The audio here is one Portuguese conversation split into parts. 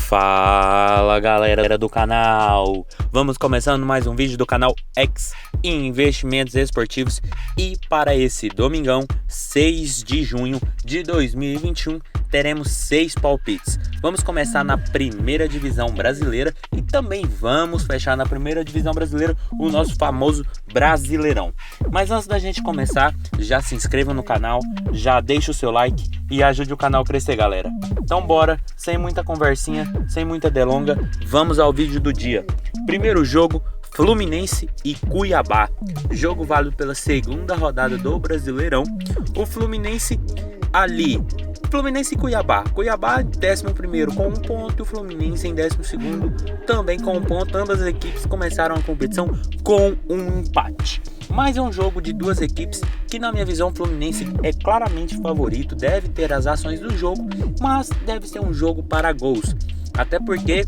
Fala galera do canal, vamos começando mais um vídeo do canal X Investimentos Esportivos. E para esse domingão, 6 de junho de 2021, teremos 6 palpites. Vamos começar na primeira divisão brasileira e também vamos fechar na primeira divisão brasileira o nosso famoso Brasileirão. Mas antes da gente começar, já se inscreva no canal, já deixa o seu like e ajude o canal a crescer, galera. Então bora, sem muita conversinha, sem muita delonga, vamos ao vídeo do dia. Primeiro jogo, Fluminense e Cuiabá. Jogo válido pela segunda rodada do Brasileirão. O Fluminense ali... Fluminense e Cuiabá. Cuiabá 11º com 1 ponto e o Fluminense em 12º também com 1 ponto. Ambas as equipes começaram a competição com um empate. Mas é um jogo de duas equipes que, na minha visão, o Fluminense é claramente favorito, deve ter as ações do jogo, mas deve ser um jogo para gols. Até porque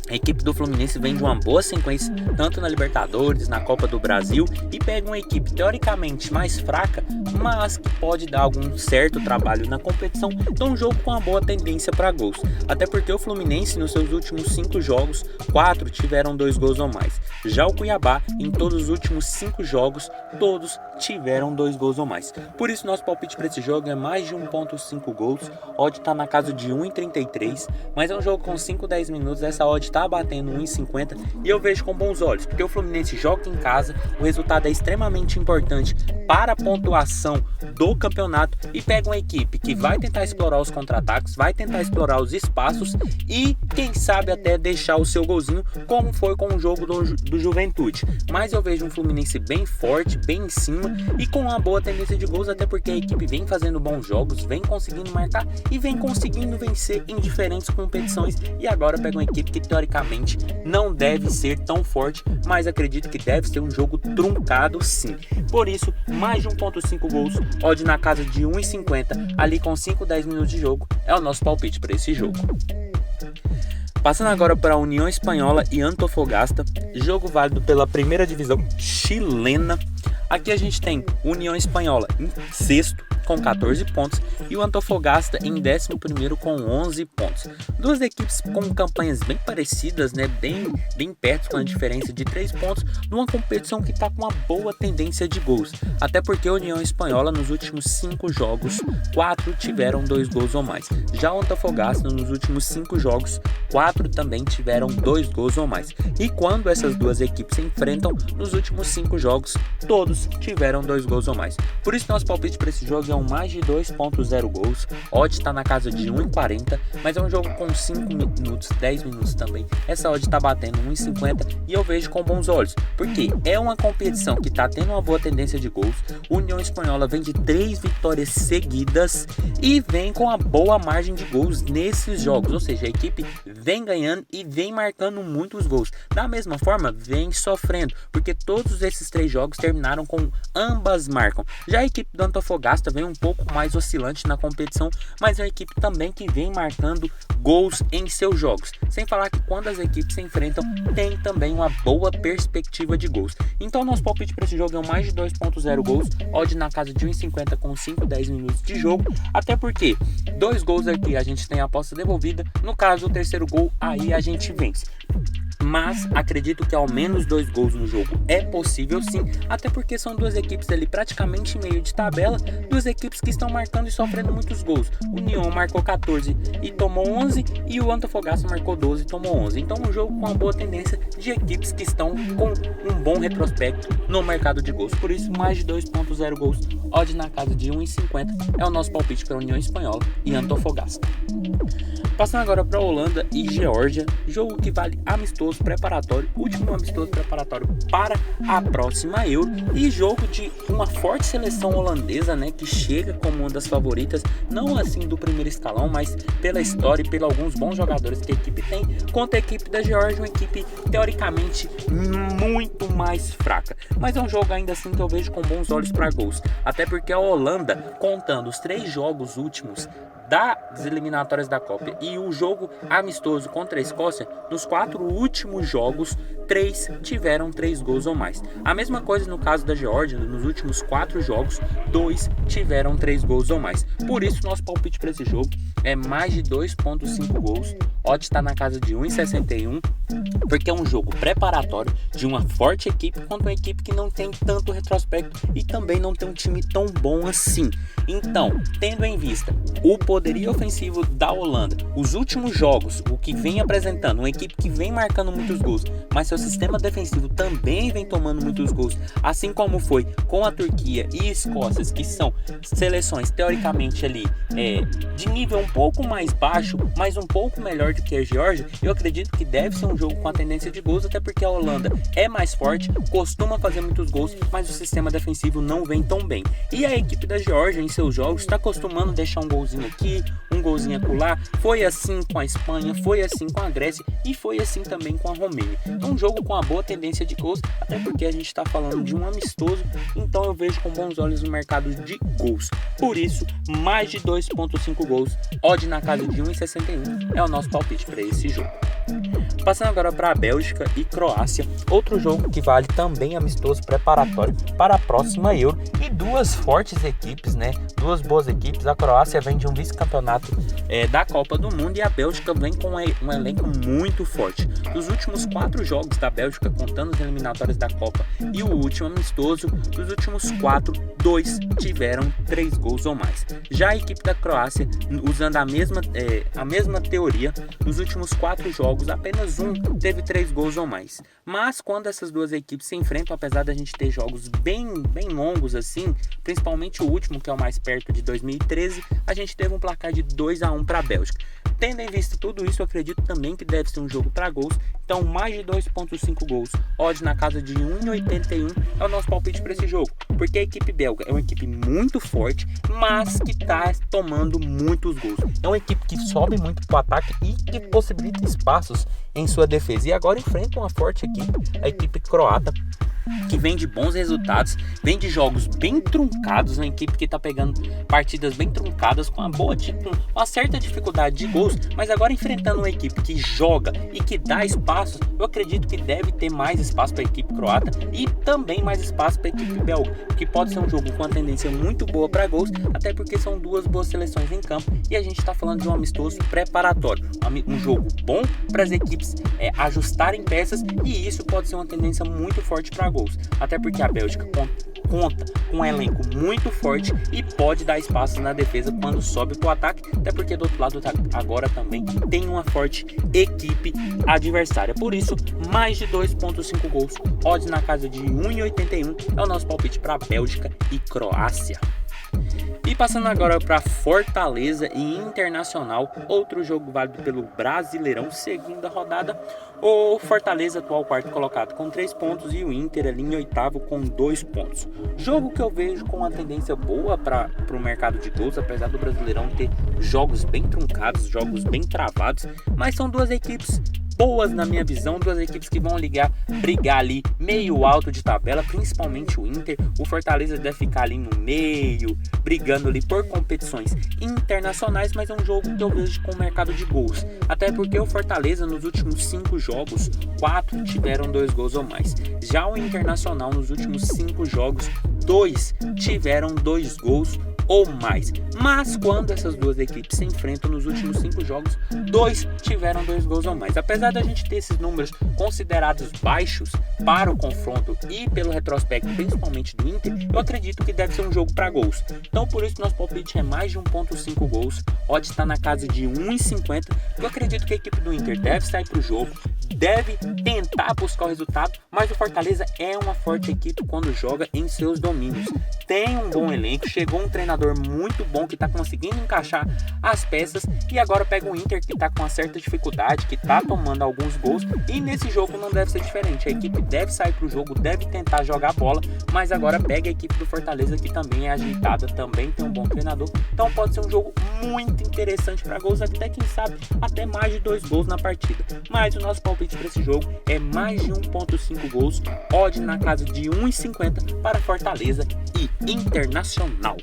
a equipe do Fluminense vem de uma boa sequência, tanto na Libertadores, na Copa do Brasil, e pega uma equipe teoricamente mais fraca, mas que pode dar algum certo trabalho na competição. Então um jogo com uma boa tendência para gols. Até porque o Fluminense, nos seus últimos 5 jogos, 4 tiveram 2 gols ou mais. Já o Cuiabá, em todos os últimos 5 jogos, todos tiveram 2 gols ou mais. Por isso nosso palpite para esse jogo é mais de 1.5 gols. A odd está na casa de 1,33, mas é um jogo com 5-10 minutos, essa odd está batendo 1,50 e eu vejo com bons olhos, porque o Fluminense joga em casa, o resultado é extremamente importante para a pontuação do campeonato e pega uma equipe que vai tentar explorar os contra-ataques, vai tentar explorar os espaços e quem sabe até deixar o seu golzinho, como foi com o jogo do Juventude. Mas eu vejo um Fluminense bem forte, bem em cima e com uma boa tendência de gols, até porque a equipe vem fazendo bons jogos, vem conseguindo marcar e vem conseguindo vencer em diferentes competições, e agora pega uma equipe que teoricamente não deve ser tão forte, mas acredito que deve ser um jogo truncado sim. Por isso, mais de 1.5 gols, odd na casa de 1,50, ali com 5-10 minutos de jogo, é o nosso palpite para esse jogo. Passando agora para a União Espanhola e Antofagasta, jogo válido pela primeira divisão chilena. Aqui a gente tem União Espanhola em 6º com 14 pontos e o Antofagasta em 11º com 11 pontos. Duas equipes com campanhas bem parecidas, né? Bem perto, com a diferença de 3 pontos, numa competição que está com uma boa tendência de gols. Até porque a União Espanhola nos últimos 5 jogos, 4 tiveram 2 gols ou mais. Já o Antofagasta nos últimos 5 jogos, 4 também tiveram 2 gols ou mais. E quando essas duas equipes se enfrentam, nos últimos 5 jogos, todos tiveram 2 gols ou mais. Por isso nosso palpite para esse jogo é um mais de 2.0 gols, odd está na casa de 1,40, mas é um jogo com 5 minutos, 10 minutos também. Essa odd está batendo 1,50 e eu vejo com bons olhos, porque é uma competição que está tendo uma boa tendência de gols. União Espanhola vem de 3 vitórias seguidas e vem com uma boa margem de gols nesses jogos, ou seja, a equipe vem ganhando e vem marcando muitos gols. Da mesma forma, vem sofrendo, porque todos esses 3 jogos terminaram com ambas marcam. Já a equipe do Antofagasta vem um pouco mais oscilante na competição, mas é uma equipe também que vem marcando gols em seus jogos. Sem falar que quando as equipes se enfrentam, tem também uma boa perspectiva de gols. Então nosso palpite para esse jogo é um mais de 2.0 gols, odd na casa de 1,50 com 5-10 minutos de jogo, até porque 2 gols aqui a gente tem a aposta devolvida, no caso do terceiro gol aí a gente vence. Mas acredito que ao menos 2 gols no jogo é possível sim, até porque são duas equipes ali praticamente em meio de tabela, duas equipes que estão marcando e sofrendo muitos gols. O União marcou 14 e tomou 11 e o Antofagasta marcou 12 e tomou 11. Então um jogo com uma boa tendência de equipes que estão com um bom retrospecto no mercado de gols. Por isso mais de 2.0 gols, odd na casa de 1,50 é o nosso palpite para a União Espanhola e Antofagasta. Passando agora para a Holanda e Geórgia, jogo que vale amistoso preparatório, último amistoso preparatório para a próxima Euro, e jogo de uma forte seleção holandesa, né, que chega como uma das favoritas, não assim do primeiro escalão, mas pela história e pelos alguns bons jogadores que a equipe tem, contra a equipe da Geórgia, uma equipe teoricamente muito mais fraca. Mas é um jogo ainda assim que eu vejo com bons olhos para gols, até porque a Holanda, contando os 3 jogos últimos das eliminatórias da Copa e o jogo amistoso contra a Escócia, nos 4 últimos jogos, 3 tiveram 3 gols ou mais. A mesma coisa no caso da Geórgia, nos últimos 4 jogos, 2 tiveram 3 gols ou mais. Por isso, nosso palpite para esse jogo é mais de 2.5 gols, odd está na casa de 1,61, porque é um jogo preparatório de uma forte equipe contra uma equipe que não tem tanto retrospecto e também não tem um time tão bom assim. Então, tendo em vista o poderio ofensivo da Holanda, os últimos jogos, o que vem apresentando, uma equipe que vem marcando muitos gols, mas seu sistema defensivo também vem tomando muitos gols, assim como foi com a Turquia e Escócia, que são seleções teoricamente ali de nível um pouco mais baixo, mas um pouco melhor do que a Geórgia. Eu acredito que deve ser um jogo com a tendência de gols, até porque a Holanda é mais forte, costuma fazer muitos gols, mas o sistema defensivo não vem tão bem. E a equipe da Geórgia em seus jogos está acostumando deixar um golzinho aqui, um golzinho acolá. Foi assim com a Espanha, foi assim com a Grécia e foi assim também com a Romênia. Um jogo com uma boa tendência de gols, até porque a gente está falando de um amistoso, então eu vejo com bons olhos no mercado de gols. Por isso, mais de 2,5 gols, odd na casa de 1,61 é o nosso palpite para esse jogo. Passando agora para a Bélgica e Croácia, outro jogo que vale também amistoso preparatório para a próxima Euro, e duas fortes equipes, né? Duas boas equipes. A Croácia vem de um vice-campeonato da Copa do Mundo e a Bélgica vem com um elenco muito forte. Dos últimos 4 jogos da Bélgica, contando as eliminatórias da Copa e o último amistoso, dos últimos 4, 2 tiveram 3 gols ou mais. Já a equipe da Croácia, usando a mesma teoria, nos últimos 4 jogos, apenas um teve 3 gols ou mais. Mas quando essas duas equipes se enfrentam, apesar da gente ter jogos bem longos assim, principalmente o último, que é o mais perto, de 2013, a gente teve um placar de 2-1 para a Bélgica. Tendo em vista tudo isso, eu acredito também que deve ser um jogo para gols, então mais de 2,5 gols, odd na casa de 1,81 é o nosso palpite para esse jogo, porque a equipe belga é uma equipe muito forte, mas que está tomando muitos gols. É uma equipe que sobe muito para o ataque e que possibilita espaços em sua defesa, e agora enfrenta uma forte equipe, a equipe croata, que vem de bons resultados, vem de jogos bem truncados, uma equipe que está pegando partidas bem truncadas, com uma certa dificuldade de gols, mas agora enfrentando uma equipe que joga e que dá espaços, eu acredito que deve ter mais espaço para a equipe croata e também mais espaço para a equipe belga, que pode ser um jogo com uma tendência muito boa para gols, até porque são duas boas seleções em campo e a gente está falando de um amistoso preparatório, um jogo bom para as equipes ajustarem peças, e isso pode ser uma tendência muito forte para gols, até porque a Bélgica conta com um elenco muito forte e pode dar espaço na defesa quando sobe para o ataque, até porque do outro lado agora também tem uma forte equipe adversária. Por isso, mais de 2,5 gols, odds na casa de 1,81 é o nosso palpite para Bélgica e Croácia. E passando agora para Fortaleza e Internacional, outro jogo válido pelo Brasileirão, segunda rodada. O Fortaleza, atual quarto colocado, com 3 pontos, e o Inter ali em oitavo com 2 pontos. Jogo que eu vejo com uma tendência boa para o mercado de gols, apesar do Brasileirão ter jogos bem truncados, jogos bem travados, mas são duas equipes boas na minha visão, duas equipes que vão brigar ali meio alto de tabela, principalmente o Inter. O Fortaleza deve ficar ali no meio, brigando ali por competições internacionais, mas é um jogo que eu vejo com o mercado de gols, até porque o Fortaleza nos últimos 5 jogos, 4 tiveram 2 gols ou mais. Já o Internacional nos últimos 5 jogos, 2 tiveram 2 gols ou mais. Mas quando essas duas equipes se enfrentam nos últimos 5 jogos, 2 tiveram 2 gols ou mais. Apesar da gente ter esses números considerados baixos para o confronto e pelo retrospecto, principalmente do Inter, eu acredito que deve ser um jogo para gols. Então por isso nosso palpite é mais de 1,5 gols, odd está na casa de 1,50. Eu acredito que a equipe do Inter deve sair para o jogo, deve tentar buscar o resultado, mas o Fortaleza é uma forte equipe quando joga em seus domínios. Tem um bom elenco, chegou um treinador muito bom que está conseguindo encaixar as peças, e agora pega o Inter que está com uma certa dificuldade, que está tomando alguns gols, e nesse jogo não deve ser diferente. A equipe deve sair para o jogo, deve tentar jogar bola, mas agora pega a equipe do Fortaleza, que também é agitada, também tem um bom treinador, então pode ser um jogo muito interessante para gols, até quem sabe até mais de 2 gols na partida. Mas o nosso palpite para esse jogo é mais de 1,5 gols, odd na casa de 1,50 para Fortaleza e Internacional.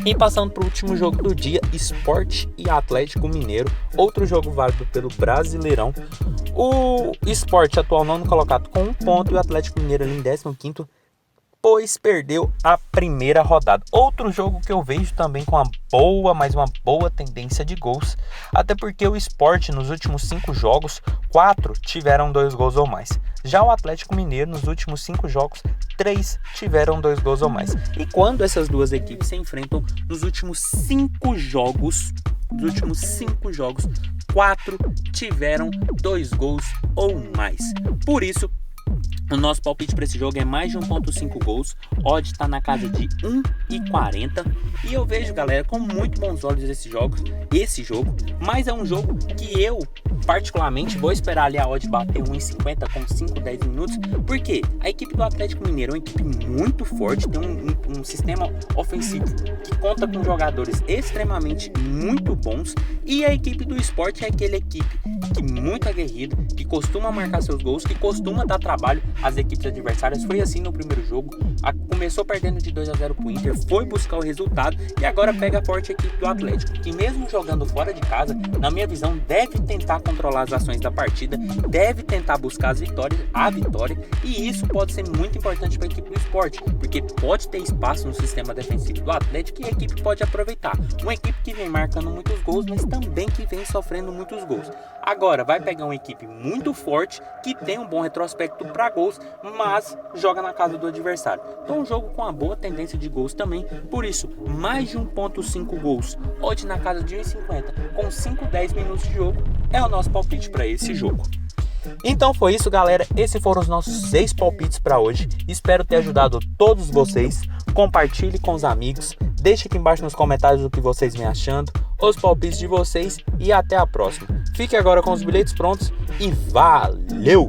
E passando para o último jogo do dia, Sport e Atlético Mineiro, outro jogo válido pelo Brasileirão. O Sport, atual nono colocado, com 1 ponto, e o Atlético Mineiro ali em 15º pois perdeu a primeira rodada. Outro jogo que eu vejo também com uma boa tendência de gols, até porque o Sport nos últimos 5 jogos, 4 tiveram 2 gols ou mais. Já o Atlético Mineiro nos últimos 5 jogos, 3 tiveram 2 gols ou mais. E quando essas duas equipes se enfrentam nos últimos 5 jogos, 4 tiveram 2 gols ou mais. Por isso, o nosso palpite para esse jogo é mais de 1.5 gols. Odd está na casa de 1,40. E eu vejo, galera, com muito bons olhos esse jogo. Mas é um jogo que eu, particularmente, vou esperar ali a odd bater 1,50 com 5, 10 minutos. Porque a equipe do Atlético Mineiro é uma equipe muito forte. Tem um sistema ofensivo que conta com jogadores extremamente muito bons. E a equipe do Sport é aquela equipe que muito aguerrida, que costuma marcar seus gols, que costuma dar trabalho às equipes adversárias. Foi assim no primeiro jogo, começou perdendo de 2-0 pro Inter, foi buscar o resultado e agora pega a forte equipe do Atlético, que mesmo jogando fora de casa, na minha visão, deve tentar controlar as ações da partida, deve tentar buscar a vitória, e isso pode ser muito importante para a equipe do Sport, porque pode ter espaço no sistema defensivo do Atlético e a equipe pode aproveitar. Uma equipe que vem marcando muitos gols, mas também que vem sofrendo muitos gols. Agora vai pegar uma equipe muito forte, que tem um bom retrospecto para gols, mas joga na casa do adversário. Então um jogo com uma boa tendência de gols também, por isso mais de 1.5 gols, odd na casa de 1,50 com 5, 10 minutos de jogo é o nosso palpite para esse jogo. Então foi isso, galera, esses foram os nossos 6 palpites para hoje, espero ter ajudado todos vocês. Compartilhe com os amigos, deixe aqui embaixo nos comentários o que vocês vêm achando, os palpites de vocês e até a próxima. Fique agora com os bilhetes prontos e valeu!